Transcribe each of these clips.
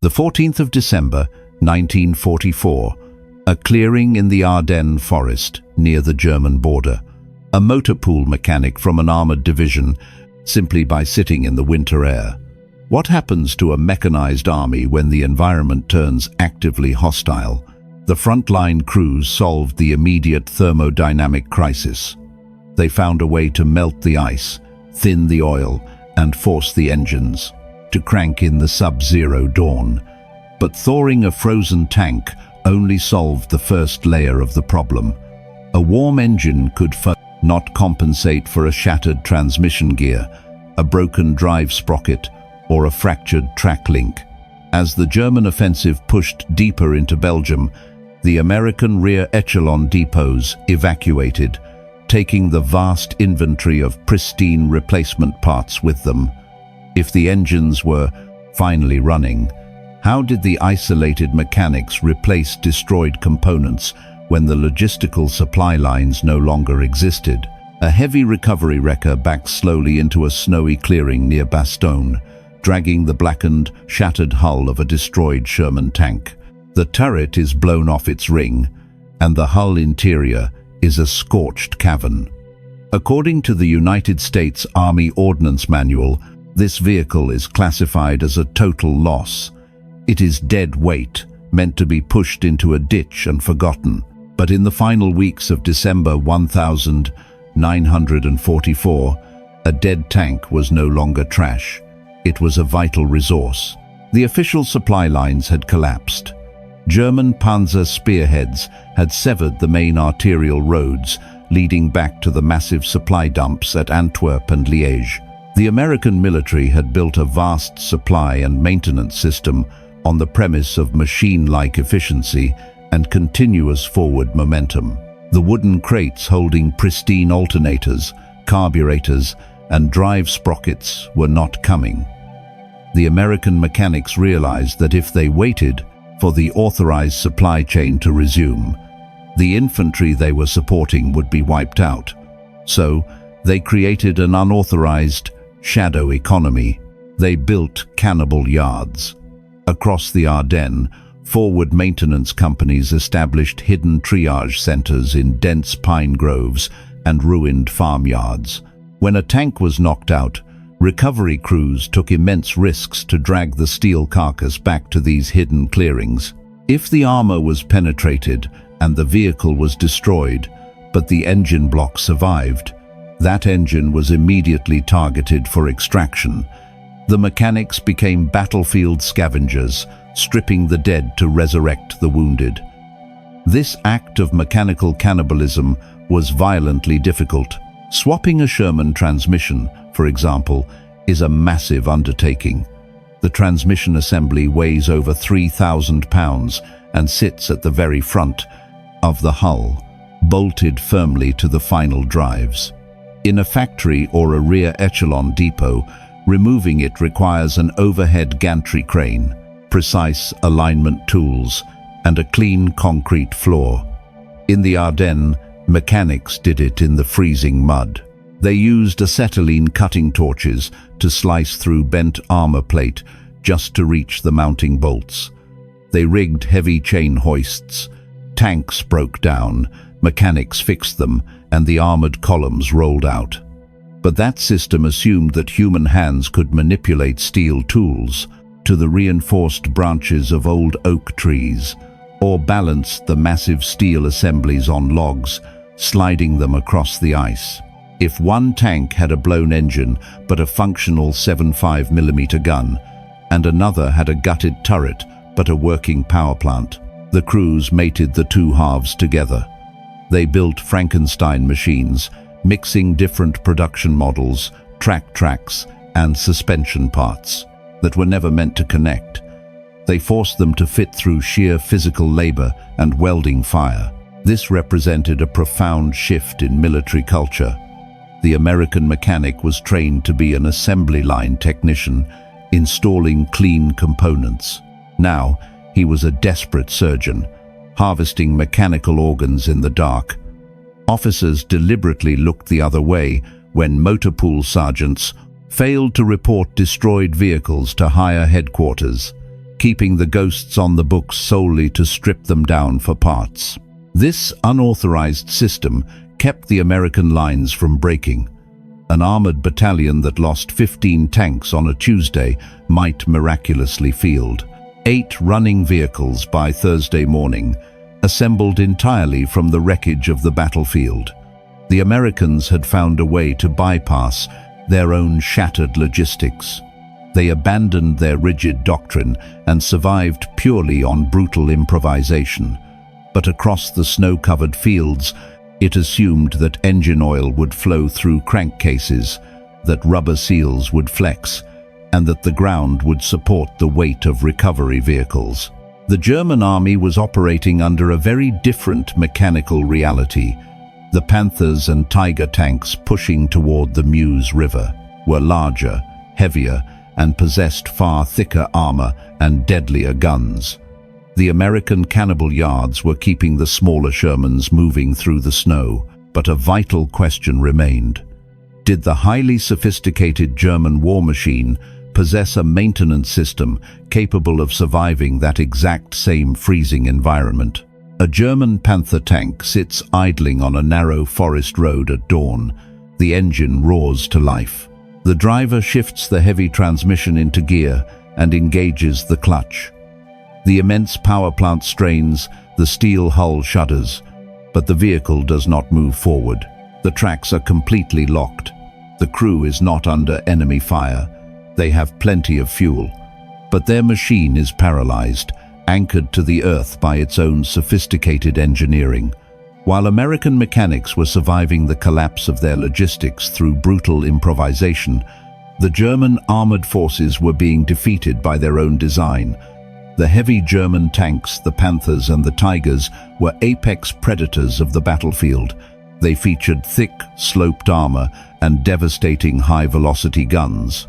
The 14th of December, 1944, a clearing in the Ardennes forest near the German border. A motor pool mechanic from an armored division, simply by sitting in the winter air. What happens to a mechanized army when the environment turns actively hostile? The frontline crews solved the immediate thermodynamic crisis. They found a way to melt the ice, thin the oil, and force the engines to crank in the sub-zero dawn. But thawing a frozen tank only solved the first layer of the problem. A warm engine could not compensate for a shattered transmission gear, a broken drive sprocket, or a fractured track link. As the German offensive pushed deeper into Belgium, the American rear echelon depots evacuated, taking the vast inventory of pristine replacement parts with them. If the engines were finally running, how did the isolated mechanics replace destroyed components when the logistical supply lines no longer existed? A heavy recovery wrecker backs slowly into a snowy clearing near Bastogne, dragging the blackened, shattered hull of a destroyed Sherman tank. The turret is blown off its ring, and the hull interior is a scorched cavern. According to the United States Army Ordnance Manual, this vehicle is classified as a total loss. It is dead weight, meant to be pushed into a ditch and forgotten. But in the final weeks of December 1944, a dead tank was no longer trash. It was a vital resource. The official supply lines had collapsed. German panzer spearheads had severed the main arterial roads leading back to the massive supply dumps at Antwerp and Liège. The American military had built a vast supply and maintenance system on the premise of machine-like efficiency and continuous forward momentum. The wooden crates holding pristine alternators, carburetors, and drive sprockets were not coming. The American mechanics realized that if they waited for the authorized supply chain to resume, the infantry they were supporting would be wiped out. So, they created an unauthorized shadow economy. They built cannibal yards. Across the Ardennes, forward maintenance companies established hidden triage centers in dense pine groves and ruined farmyards. When a tank was knocked out, recovery crews took immense risks to drag the steel carcass back to these hidden clearings. If the armor was penetrated and the vehicle was destroyed, but the engine block survived, that engine was immediately targeted for extraction. The mechanics became battlefield scavengers, stripping the dead to resurrect the wounded. This act of mechanical cannibalism was violently difficult. Swapping a Sherman transmission, for example, is a massive undertaking. The transmission assembly weighs over 3,000 pounds and sits at the very front of the hull, bolted firmly to the final drives. In a factory or a rear echelon depot, removing it requires an overhead gantry crane, precise alignment tools, and a clean concrete floor. In the Ardennes, mechanics did it in the freezing mud. They used acetylene cutting torches to slice through bent armor plate just to reach the mounting bolts. They rigged heavy chain hoists. Tanks broke down, mechanics fixed them, and the armored columns rolled out. But that system assumed that human hands could manipulate steel tools to the reinforced branches of old oak trees, or balanced the massive steel assemblies on logs, sliding them across the ice. If one tank had a blown engine but a functional 75mm gun, and another had a gutted turret but a working power plant, the crews mated the two halves together. They built Frankenstein machines, mixing different production models, tracks, and suspension parts that were never meant to connect. They forced them to fit through sheer physical labor and welding fire. This represented a profound shift in military culture. The American mechanic was trained to be an assembly line technician, installing clean components. Now, he was a desperate surgeon, harvesting mechanical organs in the dark. Officers deliberately looked the other way when motor pool sergeants failed to report destroyed vehicles to higher headquarters. keeping the ghosts on the books solely to strip them down for parts. This unauthorized system kept the American lines from breaking. An armored battalion that lost 15 tanks on a Tuesday might miraculously field 8 running vehicles by Thursday morning, assembled entirely from the wreckage of the battlefield. The Americans had found a way to bypass their own shattered logistics. They abandoned their rigid doctrine and survived purely on brutal improvisation. But across the snow-covered fields, it assumed that engine oil would flow through crankcases, that rubber seals would flex, and that the ground would support the weight of recovery vehicles. The German army was operating under a very different mechanical reality. The Panthers and Tiger tanks pushing toward the Meuse River were larger, heavier, and possessed far thicker armor and deadlier guns. The American cannibal yards were keeping the smaller Shermans moving through the snow, but a vital question remained. Did the highly sophisticated German war machine possess a maintenance system capable of surviving that exact same freezing environment? A German Panther tank sits idling on a narrow forest road at dawn. The engine roars to life. The driver shifts the heavy transmission into gear and engages the clutch. The immense power plant strains, the steel hull shudders, but the vehicle does not move forward. The tracks are completely locked. The crew is not under enemy fire. They have plenty of fuel, but their machine is paralyzed, anchored to the earth by its own sophisticated engineering. While American mechanics were surviving the collapse of their logistics through brutal improvisation, the German armored forces were being defeated by their own design. The heavy German tanks, the Panthers and the Tigers, were apex predators of the battlefield. They featured thick, sloped armor and devastating high-velocity guns.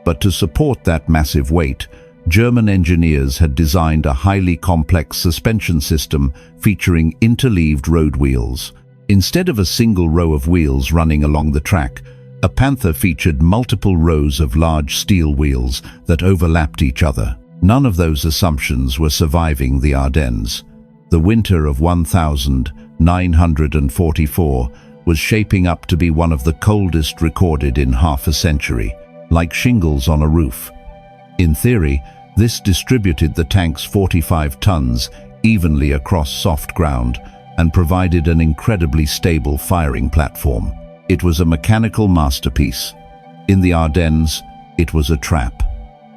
But to support that massive weight, German engineers had designed a highly complex suspension system featuring interleaved road wheels. Instead of a single row of wheels running along the track, a Panther featured multiple rows of large steel wheels that overlapped each other. None of those assumptions were surviving the Ardennes. The winter of 1944 was shaping up to be one of the coldest recorded in half a century, like shingles on a roof. In theory, this distributed the tank's 45 tons evenly across soft ground and provided an incredibly stable firing platform. It was a mechanical masterpiece. In the Ardennes, it was a trap.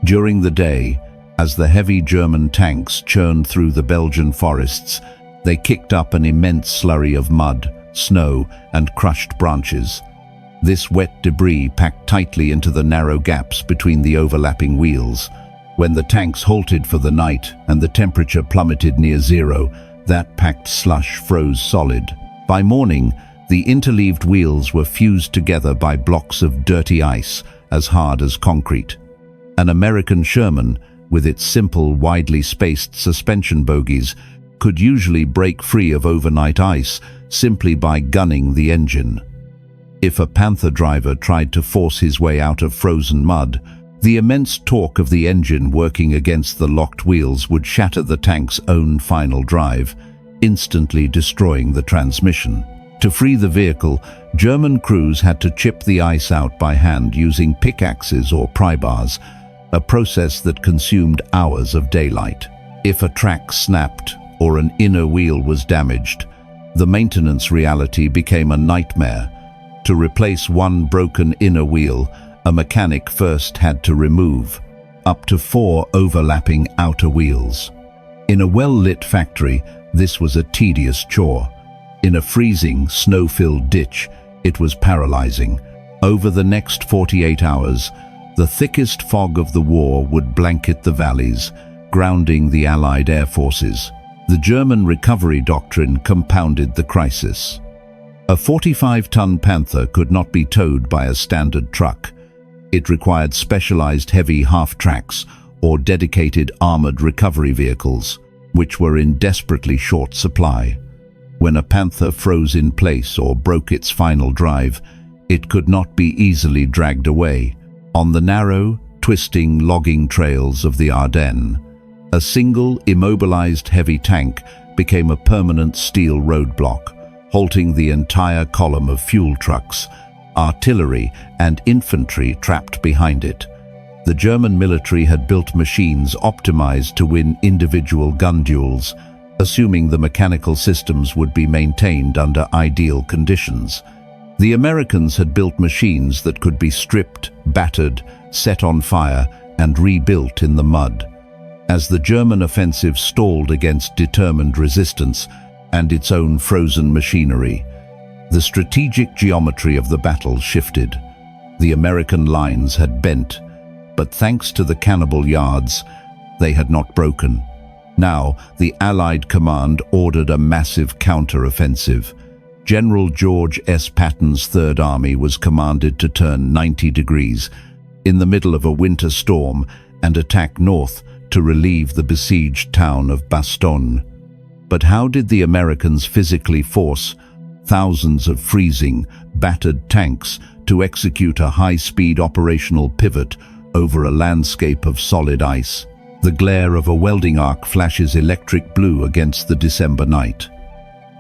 During the day, as the heavy German tanks churned through the Belgian forests, they kicked up an immense slurry of mud, snow, and crushed branches. This wet debris packed tightly into the narrow gaps between the overlapping wheels. When the tanks halted for the night and the temperature plummeted near zero, that packed slush froze solid. By morning, the interleaved wheels were fused together by blocks of dirty ice as hard as concrete. An American Sherman, with its simple, widely spaced suspension bogies, could usually break free of overnight ice simply by gunning the engine. If a Panther driver tried to force his way out of frozen mud, the immense torque of the engine working against the locked wheels would shatter the tank's own final drive, instantly destroying the transmission. To free the vehicle, German crews had to chip the ice out by hand using pickaxes or pry bars, a process that consumed hours of daylight. If a track snapped or an inner wheel was damaged, the maintenance reality became a nightmare. To replace one broken inner wheel, a mechanic first had to remove up to 4 overlapping outer wheels. In a well-lit factory, this was a tedious chore. In a freezing, snow-filled ditch, it was paralyzing. Over the next 48 hours, the thickest fog of the war would blanket the valleys, grounding the Allied air forces. The German recovery doctrine compounded the crisis. A 45-ton Panther could not be towed by a standard truck. It required specialized heavy half-tracks or dedicated armored recovery vehicles, which were in desperately short supply. When a Panther froze in place or broke its final drive, it could not be easily dragged away. On the narrow, twisting logging trails of the Ardennes, A single, immobilized heavy tank became a permanent steel roadblock, halting the entire column of fuel trucks, artillery, and infantry trapped behind it. The German military had built machines optimized to win individual gun duels, assuming the mechanical systems would be maintained under ideal conditions. The Americans had built machines that could be stripped, battered, set on fire, and rebuilt in the mud. As the German offensive stalled against determined resistance and its own frozen machinery, the strategic geometry of the battle shifted. The American lines had bent, but thanks to the cannibal yards, they had not broken. Now, the Allied command ordered a massive counter-offensive. General George S. Patton's Third Army was commanded to turn 90 degrees in the middle of a winter storm and attack north to relieve the besieged town of Bastogne. But how did the Americans physically force thousands of freezing, battered tanks to execute a high-speed operational pivot over a landscape of solid ice? The glare of a welding arc flashes electric blue against the December night.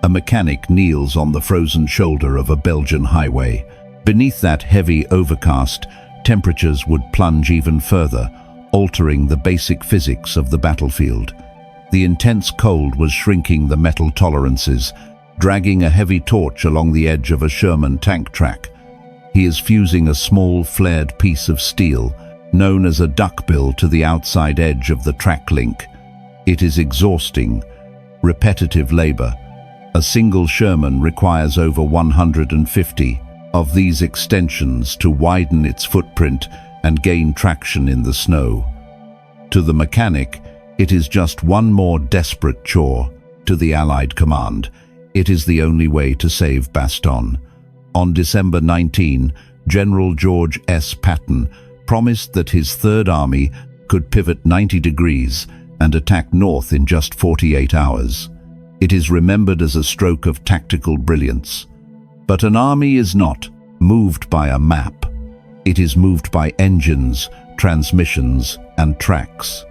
A mechanic kneels on the frozen shoulder of a Belgian highway. Beneath that heavy overcast, temperatures would plunge even further, altering the basic physics of the battlefield. The intense cold was shrinking the metal tolerances, dragging a heavy torch along the edge of a Sherman tank track. He is fusing a small flared piece of steel, known as a duckbill, to the outside edge of the track link. It is exhausting, repetitive labor. A single Sherman requires over 150 of these extensions to widen its footprint and gain traction in the snow. To the mechanic, it is just one more desperate chore. To the Allied command, it is the only way to save Bastogne. On December 19, General George S. Patton promised that his Third Army could pivot 90 degrees and attack north in just 48 hours. It is remembered as a stroke of tactical brilliance. But an army is not moved by a map. It is moved by engines, transmissions, and tracks.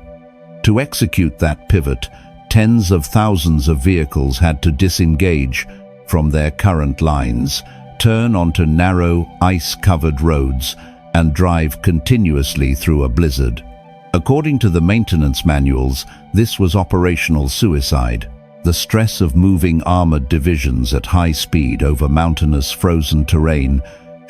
To execute that pivot, tens of thousands of vehicles had to disengage from their current lines, turn onto narrow, ice-covered roads, and drive continuously through a blizzard. According to the maintenance manuals, this was operational suicide. The stress of moving armored divisions at high speed over mountainous frozen terrain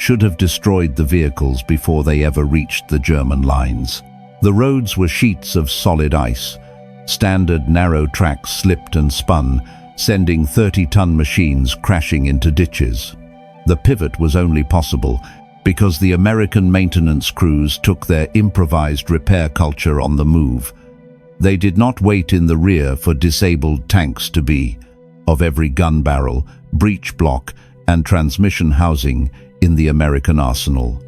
should have destroyed the vehicles before they ever reached the German lines. The roads were sheets of solid ice. Standard narrow tracks slipped and spun, sending 30-ton machines crashing into ditches. The pivot was only possible because the American maintenance crews took their improvised repair culture on the move. They did not wait in the rear for disabled tanks to be of every gun barrel, breech block, and transmission housing in the American arsenal.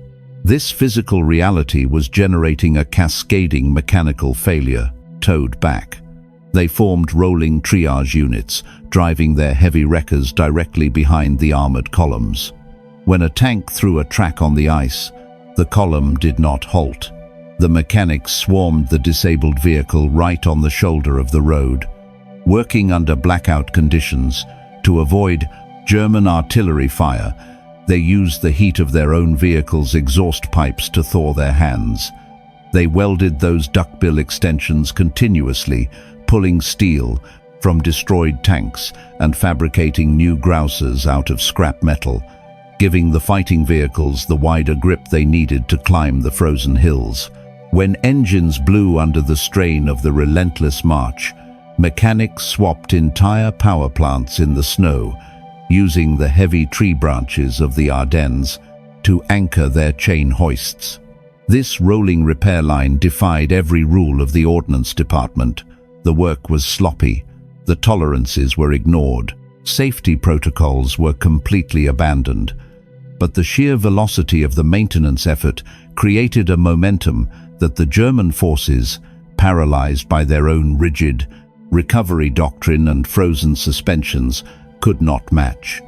This physical reality was generating a cascading mechanical failure, towed back. They formed rolling triage units, driving their heavy wreckers directly behind the armored columns. When a tank threw a track on the ice, the column did not halt. The mechanics swarmed the disabled vehicle right on the shoulder of the road. Working under blackout conditions, to avoid German artillery fire, they used the heat of their own vehicle's exhaust pipes to thaw their hands. They welded those duckbill extensions continuously, pulling steel from destroyed tanks and fabricating new grouses out of scrap metal, giving the fighting vehicles the wider grip they needed to climb the frozen hills. When engines blew under the strain of the relentless march, mechanics swapped entire power plants in the snow, using the heavy tree branches of the Ardennes to anchor their chain hoists. This rolling repair line defied every rule of the ordnance department. The work was sloppy, the tolerances were ignored, safety protocols were completely abandoned. But the sheer velocity of the maintenance effort created a momentum that the German forces, paralyzed by their own rigid recovery doctrine and frozen suspensions, could not match.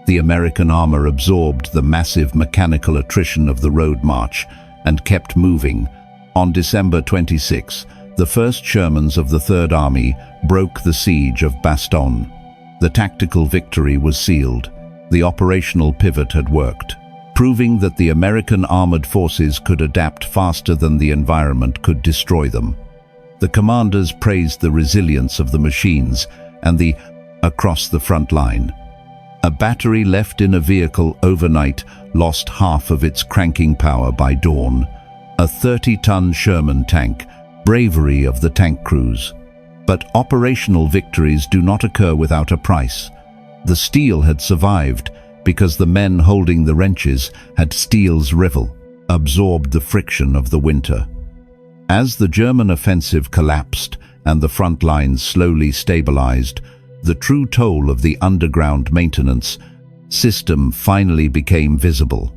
The American armor absorbed the massive mechanical attrition of the road march and kept moving. On December 26, The first Shermans of the Third Army broke the siege of Bastogne. The tactical victory was sealed. The operational pivot had worked, proving that the American armored forces could adapt faster than the environment could destroy them. The commanders praised the resilience of the machines and the across the front line. A battery left in a vehicle overnight lost half of its cranking power by dawn. A 30-ton Sherman tank, bravery of the tank crews. But operational victories do not occur without a price. The steel had survived because the men holding the wrenches had steel's rivel, absorbed the friction of the winter. As the German offensive collapsed and the front lines slowly stabilized, the true toll of the underground maintenance system finally became visible.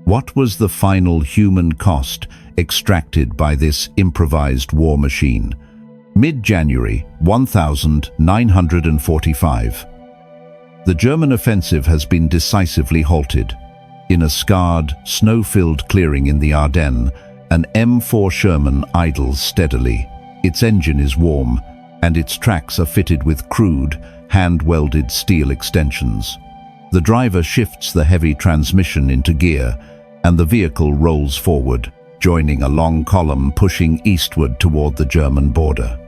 What was the final human cost extracted by this improvised war machine? Mid-January 1945. The German offensive has been decisively halted. In a scarred, snow-filled clearing in the Ardennes, an M4 Sherman idles steadily. Its engine is warm, and its tracks are fitted with crude, hand-welded steel extensions. The driver shifts the heavy transmission into gear, and the vehicle rolls forward, joining a long column pushing eastward toward the German border.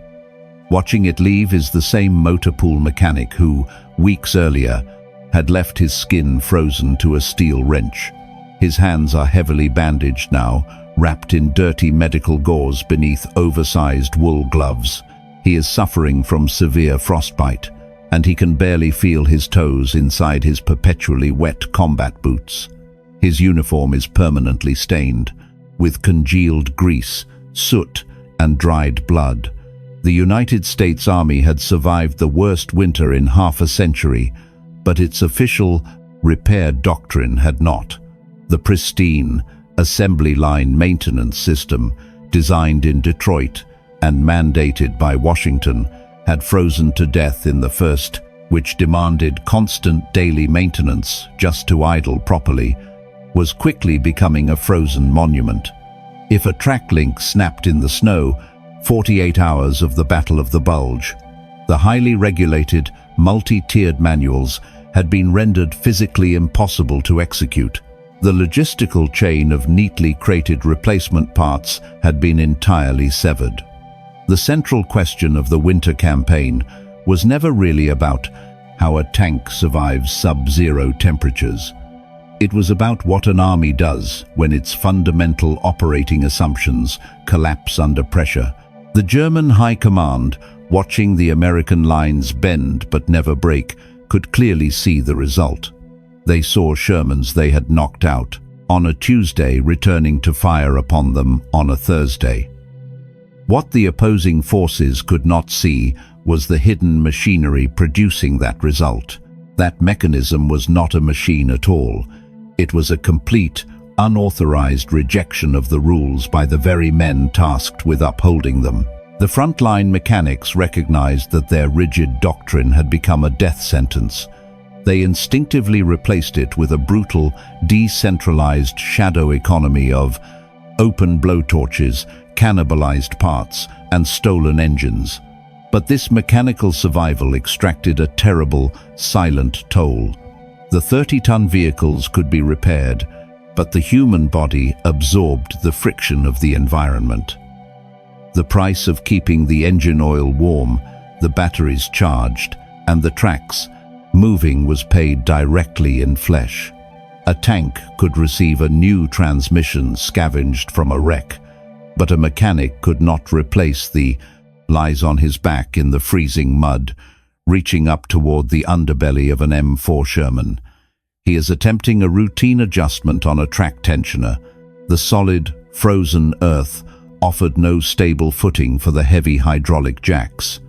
Watching it leave is the same motor pool mechanic who, weeks earlier, had left his skin frozen to a steel wrench. His hands are heavily bandaged now, wrapped in dirty medical gauze beneath oversized wool gloves. He is suffering from severe frostbite, and he can barely feel his toes inside his perpetually wet combat boots. His uniform is permanently stained, with congealed grease, soot, and dried blood. The United States Army had survived the worst winter in half a century, but its official repair doctrine had not. The pristine, assembly line maintenance system, designed in Detroit and mandated by Washington, had frozen to death in the first, which demanded constant daily maintenance just to idle properly, was quickly becoming a frozen monument. If a track link snapped in the snow, 48 hours of the Battle of the Bulge. The highly regulated, multi-tiered manuals had been rendered physically impossible to execute. The logistical chain of neatly crated replacement parts had been entirely severed. The central question of the winter campaign was never really about how a tank survives sub-zero temperatures. It was about what an army does when its fundamental operating assumptions collapse under pressure. The German High Command, watching the American lines bend but never break, could clearly see the result. They saw Shermans they had knocked out on a Tuesday returning to fire upon them on a Thursday. What the opposing forces could not see was the hidden machinery producing that result. That mechanism was not a machine at all. It was a complete, unauthorized rejection of the rules by the very men tasked with upholding them. The frontline mechanics recognized that their rigid doctrine had become a death sentence. They instinctively replaced it with a brutal, decentralized shadow economy of open blowtorches, cannibalized parts, and stolen engines. But this mechanical survival extracted a terrible, silent toll. The 30-ton vehicles could be repaired, but the human body absorbed the friction of the environment. The price of keeping the engine oil warm, the batteries charged, and the tracks moving was paid directly in flesh. A tank could receive a new transmission scavenged from a wreck, but a mechanic could not replace the lies on his back in the freezing mud, reaching up toward the underbelly of an M4 Sherman. He is attempting a routine adjustment on a track tensioner. The solid, frozen earth offered no stable footing for the heavy hydraulic jacks.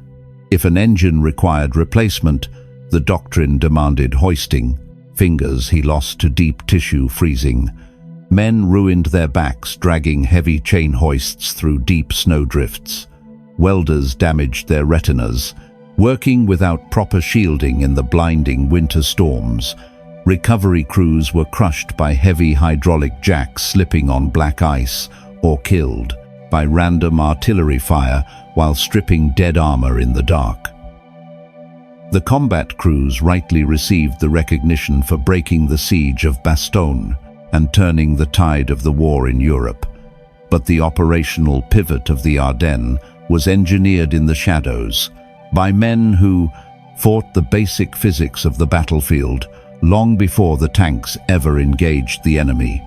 If an engine required replacement, the doctrine demanded hoisting. Fingers he lost to deep tissue freezing. Men ruined their backs dragging heavy chain hoists through deep snowdrifts. Welders damaged their retinas, working without proper shielding in the blinding winter storms. Recovery crews were crushed by heavy hydraulic jacks slipping on black ice or killed. by random artillery fire while stripping dead armor in the dark. The combat crews rightly received the recognition for breaking the siege of Bastogne and turning the tide of the war in Europe. But the operational pivot of the Ardennes was engineered in the shadows by men who fought the basic physics of the battlefield long before the tanks ever engaged the enemy.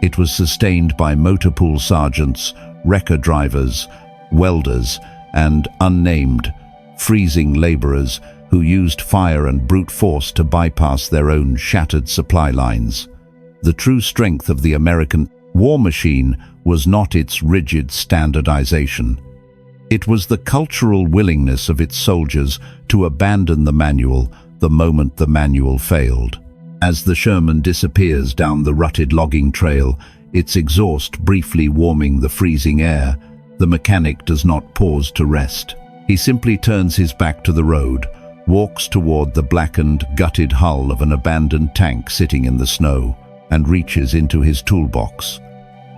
It was sustained by motor pool sergeants, wrecker drivers, welders, and unnamed, freezing laborers who used fire and brute force to bypass their own shattered supply lines. The true strength of the American war machine was not its rigid standardization. It was the cultural willingness of its soldiers to abandon the manual the moment the manual failed. As the Sherman disappears down the rutted logging trail, its exhaust briefly warming the freezing air, the mechanic does not pause to rest. He simply turns his back to the road, walks toward the blackened, gutted hull of an abandoned tank sitting in the snow, and reaches into his toolbox.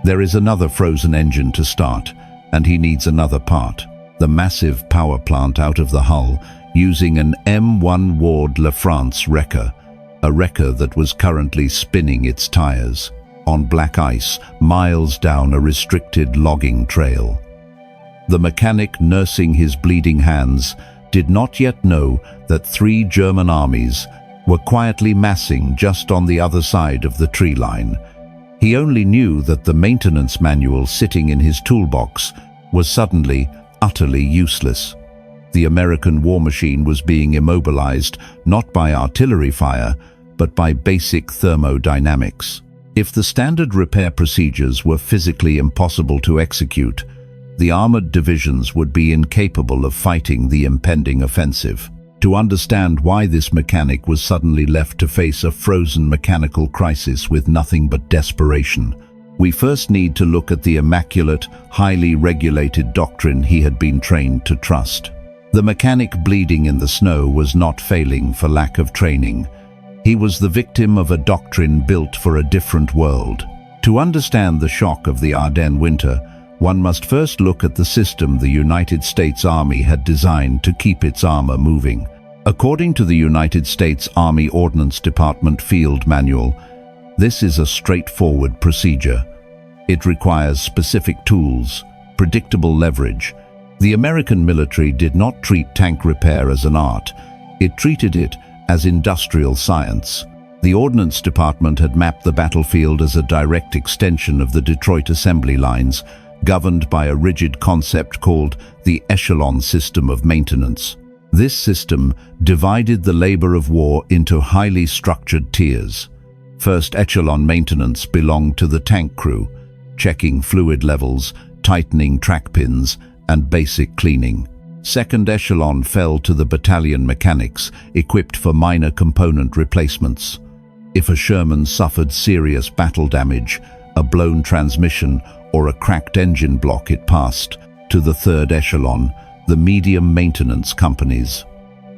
There is another frozen engine to start, and he needs another part, the massive power plant out of the hull, using an M1 Ward La France wrecker, a wrecker that was currently spinning its tires on black ice miles down a restricted logging trail. The mechanic, nursing his bleeding hands, did not yet know that 3 German armies were quietly massing just on the other side of the tree line. He only knew that the maintenance manual sitting in his toolbox was suddenly utterly useless. The American war machine was being immobilized not by artillery fire, but by basic thermodynamics. If the standard repair procedures were physically impossible to execute, the armored divisions would be incapable of fighting the impending offensive. To understand why this mechanic was suddenly left to face a frozen mechanical crisis with nothing but desperation, we first need to look at the immaculate, highly regulated doctrine he had been trained to trust. The mechanic bleeding in the snow was not failing for lack of training. He was the victim of a doctrine built for a different world. To understand the shock of the Ardennes winter, one must first look at the system the United States Army had designed to keep its armor moving. According to the United States Army Ordnance Department Field Manual, this is a straightforward procedure. It requires specific tools, predictable leverage. The American military did not treat tank repair as an art. It treated it as industrial science. The Ordnance Department had mapped the battlefield as a direct extension of the Detroit assembly lines, governed by a rigid concept called the echelon system of maintenance. This system divided the labor of war into highly structured tiers. First echelon maintenance belonged to the tank crew, checking fluid levels, tightening track pins, and basic cleaning. Second echelon fell to the battalion mechanics, equipped for minor component replacements. If a Sherman suffered serious battle damage, a blown transmission, or a cracked engine block, it passed to the third echelon, the medium maintenance companies.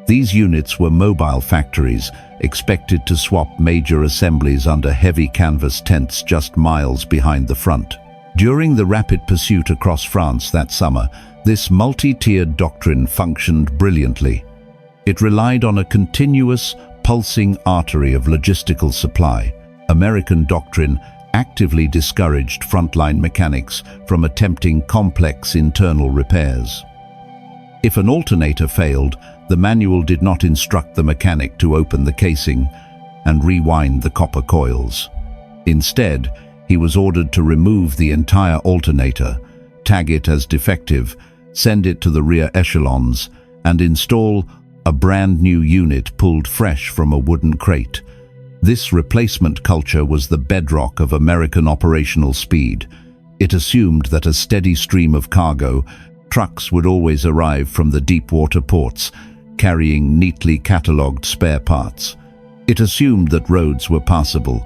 These units were mobile factories, expected to swap major assemblies under heavy canvas tents just miles behind the front. During the rapid pursuit across France that summer, this multi-tiered doctrine functioned brilliantly. It relied on a continuous, pulsing artery of logistical supply. American doctrine actively discouraged frontline mechanics from attempting complex internal repairs. If an alternator failed, the manual did not instruct the mechanic to open the casing and rewind the copper coils. Instead, he was ordered to remove the entire alternator, tag it as defective, send it to the rear echelons, and install a brand new unit pulled fresh from a wooden crate. This replacement culture was the bedrock of American operational speed. It assumed that a steady stream of cargo, trucks would always arrive from the deep-water ports, carrying neatly catalogued spare parts. It assumed that roads were passable,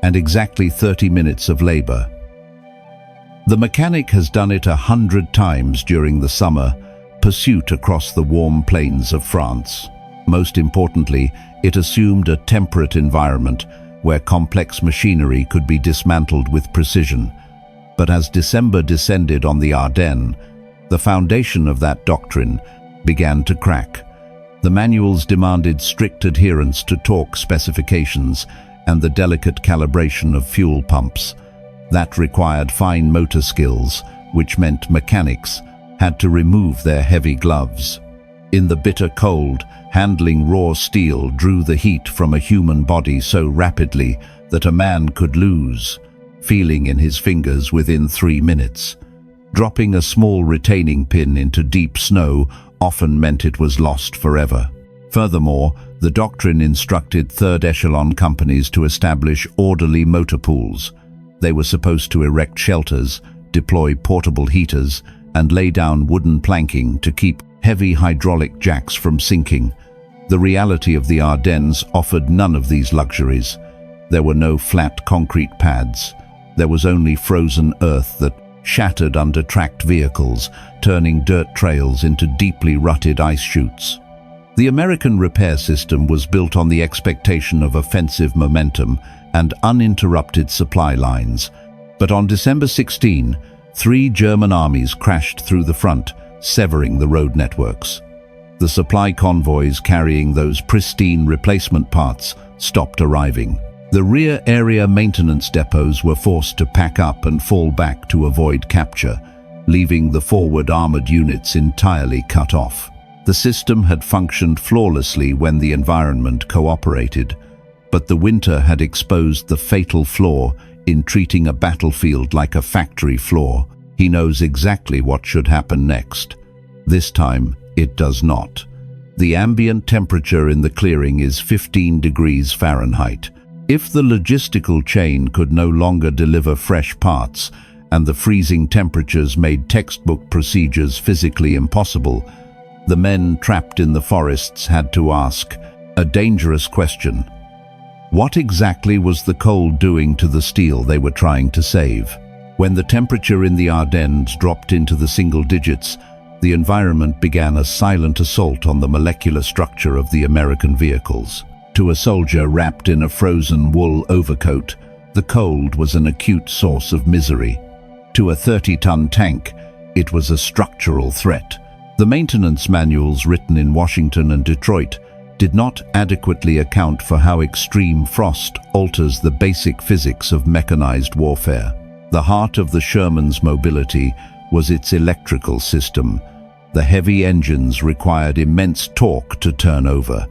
and exactly 30 minutes of labor. The mechanic has done it 100 times during the summer pursuit across the warm plains of France. Most importantly, it assumed a temperate environment where complex machinery could be dismantled with precision. But as December descended on the Ardennes, the foundation of that doctrine began to crack. The manuals demanded strict adherence to torque specifications and the delicate calibration of fuel pumps. That required fine motor skills, which meant mechanics had to remove their heavy gloves. In the bitter cold, handling raw steel drew the heat from a human body so rapidly that a man could lose feeling in his fingers within 3 minutes. Dropping a small retaining pin into deep snow often meant it was lost forever. Furthermore, the doctrine instructed third echelon companies to establish orderly motor pools. They were supposed to erect shelters, deploy portable heaters, and lay down wooden planking to keep heavy hydraulic jacks from sinking. The reality of the Ardennes offered none of these luxuries. There were no flat concrete pads. There was only frozen earth that shattered under tracked vehicles, turning dirt trails into deeply rutted ice chutes. The American repair system was built on the expectation of offensive momentum and uninterrupted supply lines. But on December 16, 3 German armies crashed through the front, severing the road networks. The supply convoys carrying those pristine replacement parts stopped arriving. The rear area maintenance depots were forced to pack up and fall back to avoid capture, leaving the forward armored units entirely cut off. The system had functioned flawlessly when the environment cooperated, but the winter had exposed the fatal flaw in treating a battlefield like a factory floor. He knows exactly what should happen next. This time, it does not. The ambient temperature in the clearing is 15 degrees Fahrenheit. If the logistical chain could no longer deliver fresh parts and the freezing temperatures made textbook procedures physically impossible, the men trapped in the forests had to ask a dangerous question. What exactly was the cold doing to the steel they were trying to save? When the temperature in the Ardennes dropped into the single digits, the environment began a silent assault on the molecular structure of the American vehicles. To a soldier wrapped in a frozen wool overcoat, the cold was an acute source of misery. To a 30-ton tank, it was a structural threat. The maintenance manuals written in Washington and Detroit did not adequately account for how extreme frost alters the basic physics of mechanized warfare. The heart of the Sherman's mobility was its electrical system. The heavy engines required immense torque to turn over.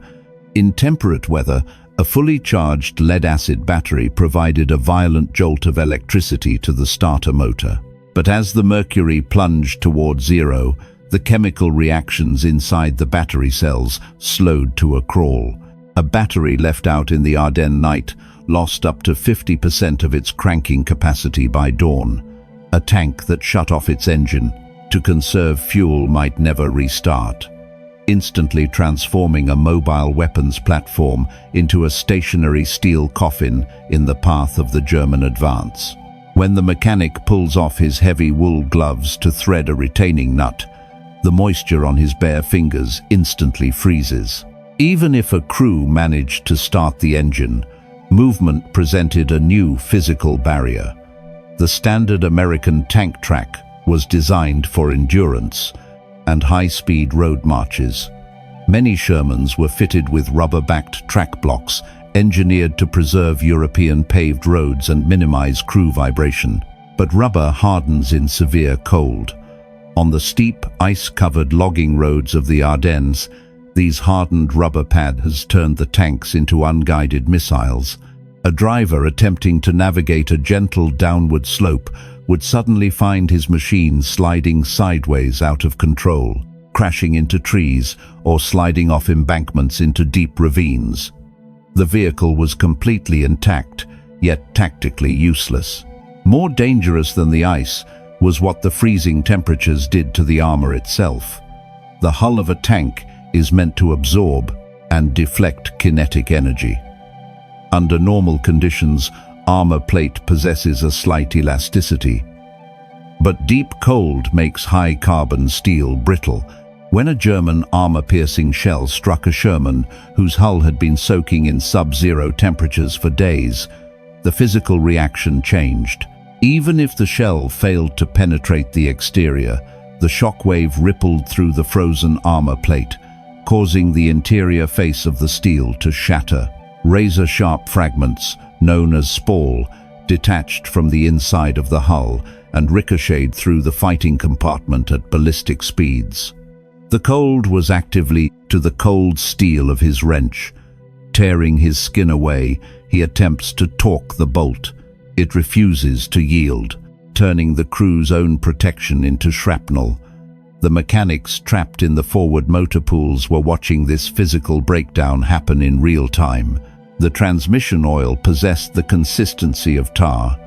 In temperate weather, a fully charged lead-acid battery provided a violent jolt of electricity to the starter motor. But as the mercury plunged toward zero, the chemical reactions inside the battery cells slowed to a crawl. A battery left out in the Ardennes night lost up to 50% of its cranking capacity by dawn. A tank that shut off its engine to conserve fuel might never restart, instantly transforming a mobile weapons platform into a stationary steel coffin in the path of the German advance. When the mechanic pulls off his heavy wool gloves to thread a retaining nut, the moisture on his bare fingers instantly freezes. Even if a crew managed to start the engine, movement presented a new physical barrier. The standard American tank track was designed for endurance and high-speed road marches. Many Shermans were fitted with rubber-backed track blocks engineered to preserve European paved roads and minimize crew vibration. But rubber hardens in severe cold. On the steep, ice-covered logging roads of the Ardennes, these hardened rubber pads turned the tanks into unguided missiles. A driver attempting to navigate a gentle downward slope would suddenly find his machine sliding sideways out of control, crashing into trees or sliding off embankments into deep ravines. The vehicle was completely intact, yet tactically useless. More dangerous than the ice was what the freezing temperatures did to the armor itself. The hull of a tank is meant to absorb and deflect kinetic energy. Under normal conditions, armor plate possesses a slight elasticity. But deep cold makes high-carbon steel brittle. When a German armor-piercing shell struck a Sherman whose hull had been soaking in sub-zero temperatures for days, the physical reaction changed. Even if the shell failed to penetrate the exterior, the shockwave rippled through the frozen armor plate, causing the interior face of the steel to shatter. Razor-sharp fragments, known as spall, detached from the inside of the hull and ricocheted through the fighting compartment at ballistic speeds. The cold was actively to the cold steel of his wrench. Tearing his skin away, he attempts to torque the bolt. It refuses to yield, turning the crew's own protection into shrapnel. The mechanics trapped in the forward motor pools were watching this physical breakdown happen in real time. The transmission oil possessed the consistency of tar.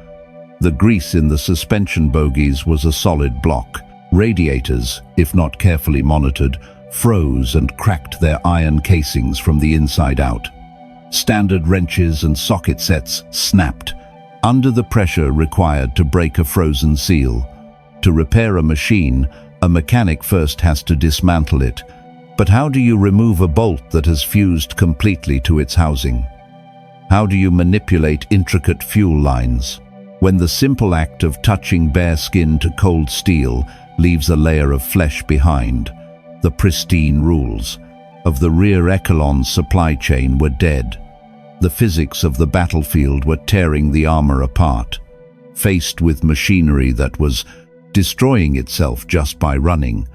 The grease in the suspension bogies was a solid block. Radiators, if not carefully monitored, froze and cracked their iron casings from the inside out. Standard wrenches and socket sets snapped under the pressure required to break a frozen seal. To repair a machine, a mechanic first has to dismantle it. But how do you remove a bolt that has fused completely to its housing? How do you manipulate intricate fuel lines? When the simple act of touching bare skin to cold steel leaves a layer of flesh behind, the pristine rules of the rear echelon's supply chain were dead. The physics of the battlefield were tearing the armor apart. Faced with machinery that was destroying itself just by running,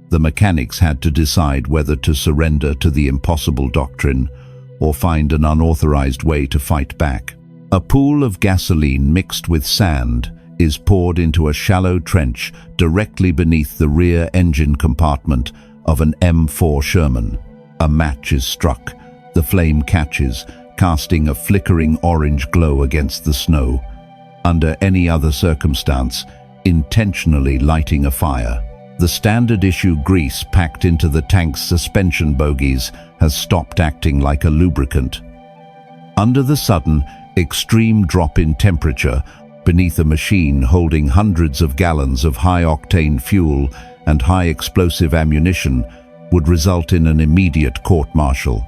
the mechanics had to decide whether to surrender to the impossible doctrine or find an unauthorized way to fight back. A pool of gasoline mixed with sand is poured into a shallow trench directly beneath the rear engine compartment of an M4 Sherman. A match is struck. The flame catches, casting a flickering orange glow against the snow. Under any other circumstance, intentionally lighting a fire. The standard issue grease packed into the tank's suspension bogies has stopped acting like a lubricant. Under the sudden, extreme drop in temperature, beneath a machine holding hundreds of gallons of high-octane fuel and high-explosive ammunition, would result in an immediate court-martial.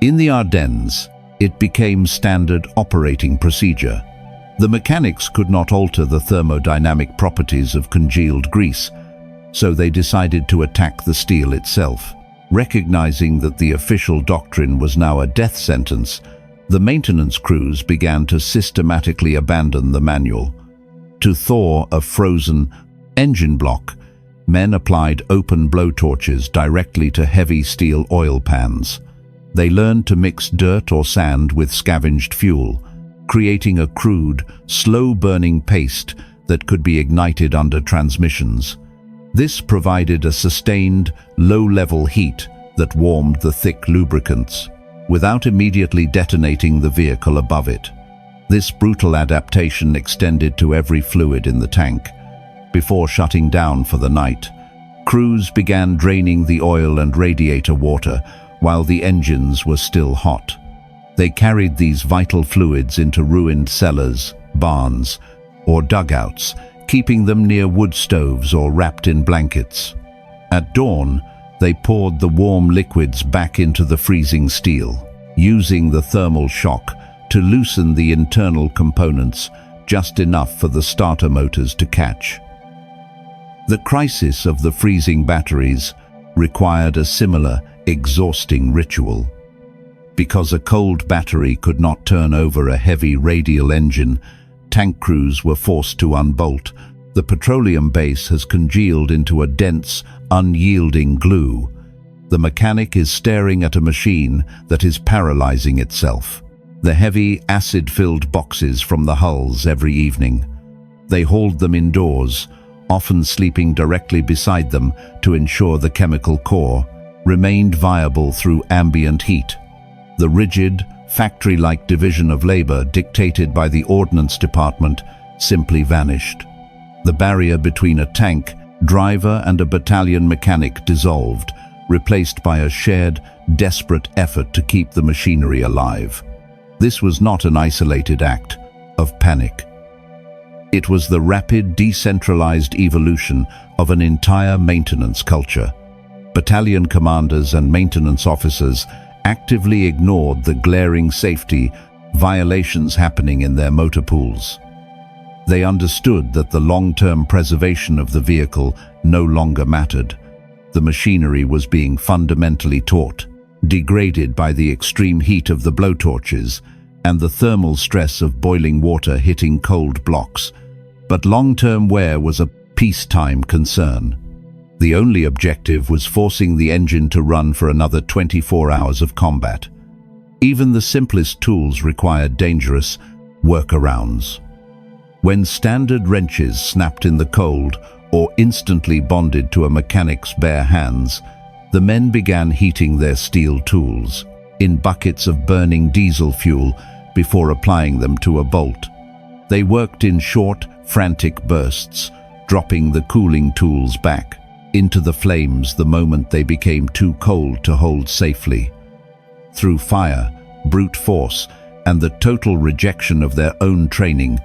In the Ardennes, it became standard operating procedure. The mechanics could not alter the thermodynamic properties of congealed grease, so they decided to attack the steel itself. Recognizing that the official doctrine was now a death sentence, the maintenance crews began to systematically abandon the manual. To thaw a frozen engine block, men applied open blowtorches directly to heavy steel oil pans. They learned to mix dirt or sand with scavenged fuel, creating a crude, slow-burning paste that could be ignited under transmissions. This provided a sustained, low-level heat that warmed the thick lubricants, without immediately detonating the vehicle above it. This brutal adaptation extended to every fluid in the tank. Before shutting down for the night, crews began draining the oil and radiator water while the engines were still hot. They carried these vital fluids into ruined cellars, barns, or dugouts, keeping them near wood stoves or wrapped in blankets. At dawn, they poured the warm liquids back into the freezing steel, using the thermal shock to loosen the internal components just enough for the starter motors to catch. The crisis of the freezing batteries required a similar, exhausting ritual. Because a cold battery could not turn over a heavy radial engine, tank crews were forced to unbolt. The petroleum base has congealed into a dense, unyielding glue. The mechanic is staring at a machine that is paralyzing itself. The heavy, acid-filled boxes from the hulls every evening. They hauled them indoors, often sleeping directly beside them to ensure the chemical core remained viable through ambient heat. The rigid, factory-like division of labor dictated by the Ordnance Department simply vanished. The barrier between a tank, driver and a battalion mechanic dissolved, replaced by a shared, desperate effort to keep the machinery alive. This was not an isolated act of panic. It was the rapid, decentralized evolution of an entire maintenance culture. Battalion commanders and maintenance officers actively ignored the glaring safety violations happening in their motor pools. They understood that the long-term preservation of the vehicle no longer mattered. The machinery was being fundamentally taught, degraded by the extreme heat of the blowtorches and the thermal stress of boiling water hitting cold blocks. But long-term wear was a peacetime concern. The only objective was forcing the engine to run for another 24 hours of combat. Even the simplest tools required dangerous workarounds. When standard wrenches snapped in the cold or instantly bonded to a mechanic's bare hands, the men began heating their steel tools in buckets of burning diesel fuel before applying them to a bolt. They worked in short, frantic bursts, dropping the cooling tools back into the flames the moment they became too cold to hold safely. Through fire, brute force, and the total rejection of their own training,